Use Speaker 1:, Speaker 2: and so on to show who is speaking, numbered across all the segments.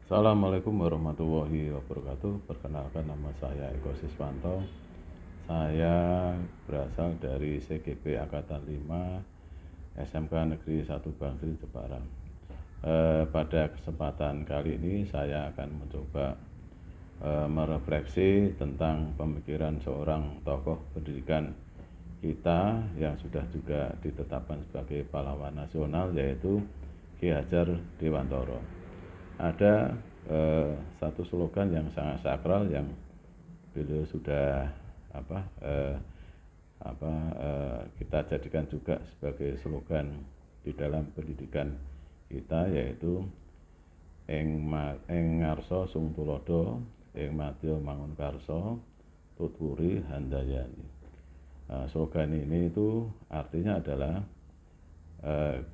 Speaker 1: Assalamualaikum warahmatullahi wabarakatuh. Perkenalkan, nama saya Eko Siswanto. Saya berasal dari CGP Angkatan 5 SMK Negeri 1 Bangsri Jepara. Pada kesempatan kali ini saya akan mencoba merefleksi tentang pemikiran seorang tokoh pendidikan kita yang sudah juga ditetapkan sebagai pahlawan nasional, yaitu Ki Hajar Dewantara. Ada satu slogan yang sangat sakral yang beliau sudah kita jadikan juga sebagai slogan di dalam pendidikan kita, yaitu ing ngarsa sung tulodo, ing madya mangun karso, tuturi handayani. Slogan ini itu artinya adalah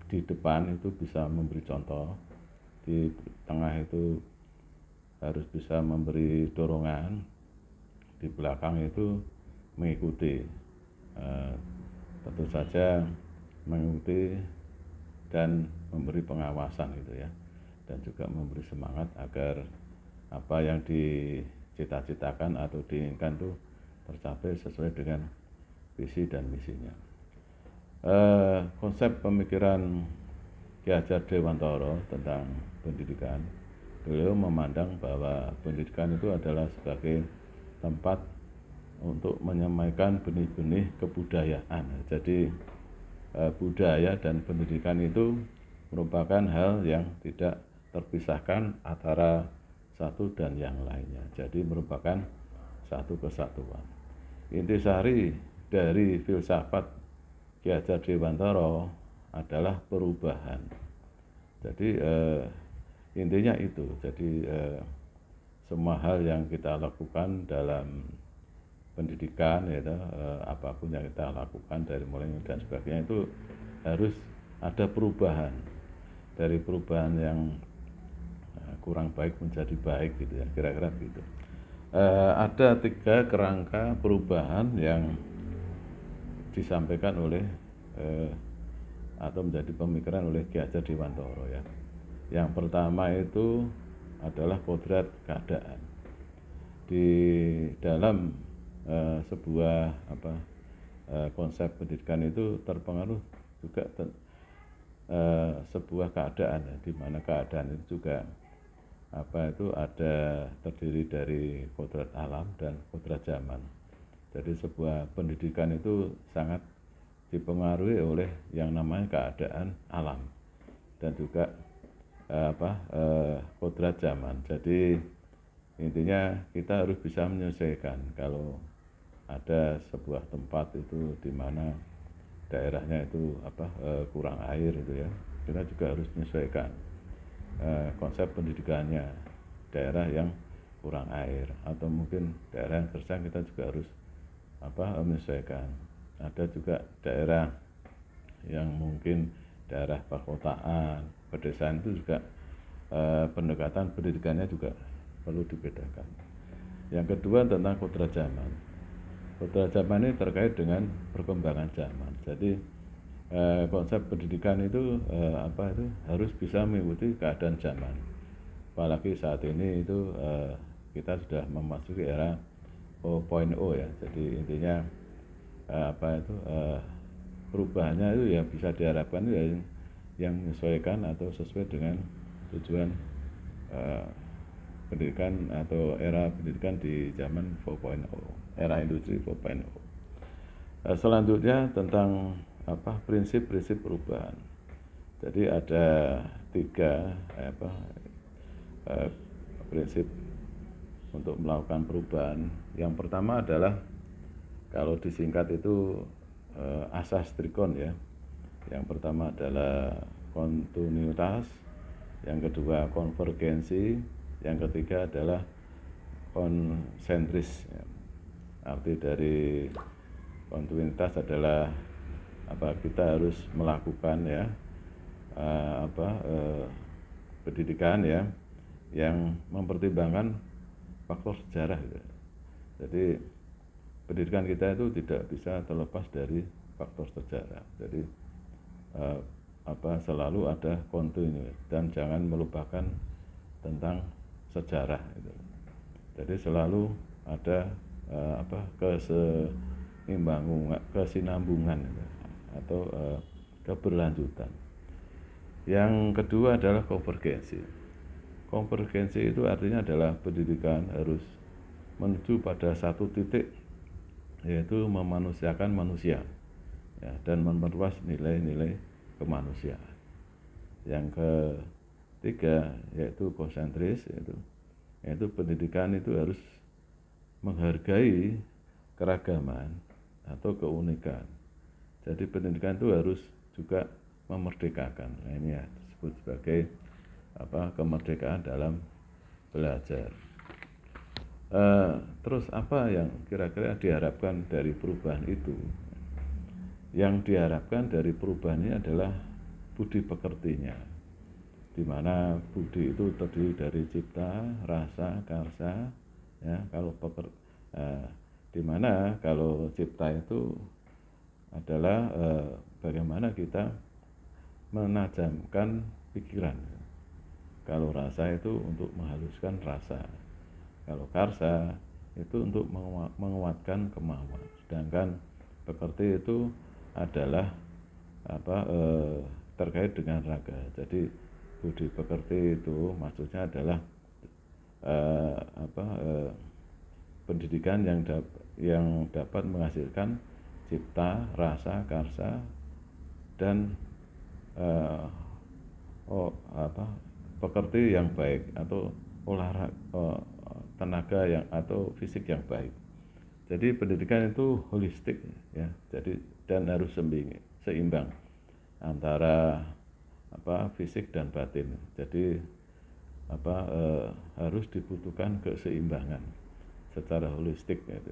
Speaker 1: di depan itu bisa memberi contoh, di tengah itu harus bisa memberi dorongan, di belakang itu mengikuti, tentu saja mengikuti dan memberi pengawasan gitu ya, dan juga memberi semangat agar apa yang dicita-citakan atau diinginkan itu tercapai sesuai dengan visi dan misinya. Konsep pemikiran Ki Hajar Dewantara tentang pendidikan, beliau memandang bahwa pendidikan itu adalah sebagai tempat untuk menyampaikan benih-benih kebudayaan. Jadi budaya dan pendidikan itu merupakan hal yang tidak terpisahkan antara satu dan yang lainnya. Jadi merupakan satu kesatuan. Intisari dari filsafat Ki Hajar Dewantara adalah perubahan. Jadi intinya itu. Jadi semua hal yang kita lakukan dalam pendidikan, yaitu apapun yang kita lakukan dari mulai dan sebagainya, itu harus ada perubahan, dari perubahan yang kurang baik menjadi baik gitu ya, kira-kira gitu. Ada 3 kerangka perubahan yang disampaikan oleh atau menjadi pemikiran oleh Ki Hajar Dewantara ya. Yang pertama itu adalah kodrat keadaan. Di dalam sebuah konsep pendidikan itu terpengaruh juga sebuah keadaan ya, di mana keadaan itu juga ada terdiri dari kodrat alam dan kodrat zaman. Jadi sebuah pendidikan itu sangat dipengaruhi oleh yang namanya keadaan alam dan juga kodrat zaman. Jadi intinya kita harus bisa menyesuaikan. Kalau ada sebuah tempat itu di mana daerahnya itu kurang air itu ya, kita juga harus menyesuaikan konsep pendidikannya. Daerah yang kurang air atau mungkin daerah yang gersang, kita juga harus menyesuaikan. Ada juga daerah yang mungkin daerah perkotaan, pedesaan, itu juga pendekatan pendidikannya juga perlu dibedakan. Yang kedua tentang kodrat zaman. Kodrat zaman ini terkait dengan perkembangan zaman. Jadi konsep pendidikan itu harus bisa mengikuti keadaan zaman. Apalagi saat ini itu kita sudah memasuki era 4.0 ya. Jadi intinya perubahannya itu ya bisa diharapkan ya yang menyesuaikan atau sesuai dengan tujuan pendidikan atau era pendidikan di zaman 4.0, era industri 4.0. Selanjutnya tentang prinsip-prinsip perubahan. Jadi ada 3 prinsip untuk melakukan perubahan. Yang pertama adalah, kalau disingkat itu asas trikon ya. Yang pertama adalah kontinuitas, yang kedua konvergensi, yang ketiga adalah konsentris ya. Arti dari kontinuitas adalah kita harus melakukan ya pendidikan ya yang mempertimbangkan faktor sejarah gitu. Jadi pendidikan kita itu tidak bisa terlepas dari faktor sejarah. Jadi selalu ada kontinuitas dan jangan melupakan tentang sejarah gitu. Jadi selalu ada kesinambungan gitu, atau keberlanjutan. Yang kedua adalah konvergensi. Konvergensi itu artinya adalah pendidikan harus menuju pada satu titik, yaitu memanusiakan manusia, ya, dan memperluas nilai-nilai kemanusiaan. Yang ketiga yaitu konsentris, yaitu pendidikan itu harus menghargai keragaman atau keunikan. Jadi pendidikan itu harus juga memerdekakan. Nah, ini ya disebut sebagai kemerdekaan dalam belajar. Terus apa yang kira-kira diharapkan dari perubahan itu? Yang diharapkan dari perubahan ini adalah budi pekertinya, di mana budi itu terdiri dari cipta, rasa, karsa, ya. Di mana kalau cipta itu adalah bagaimana kita menajamkan pikiran. Kalau rasa itu untuk menghaluskan rasa. Kalau karsa itu untuk menguatkan kemauan. Sedangkan pekerti itu adalah terkait dengan raga. Jadi budi pekerti itu maksudnya adalah pendidikan yang dapat menghasilkan cipta, rasa, karsa, dan pekerti yang baik atau olahraga, tenaga yang atau fisik yang baik. Jadi pendidikan itu holistik, ya. Jadi dan harus seimbang antara fisik dan batin. Jadi harus dibutuhkan keseimbangan secara holistik, gitu.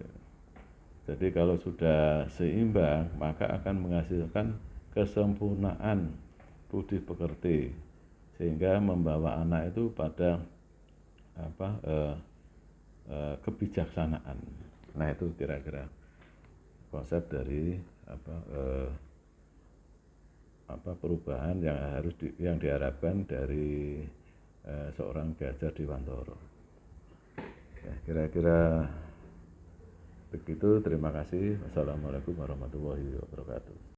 Speaker 1: Jadi kalau sudah seimbang, maka akan menghasilkan kesempurnaan budi pekerti, sehingga membawa anak itu pada kebijaksanaan. Nah, itu kira-kira konsep dari perubahan yang diharapkan dari seorang Ki Dewantara. Ya, kira-kira begitu. Terima kasih. Wassalamualaikum warahmatullahi wabarakatuh.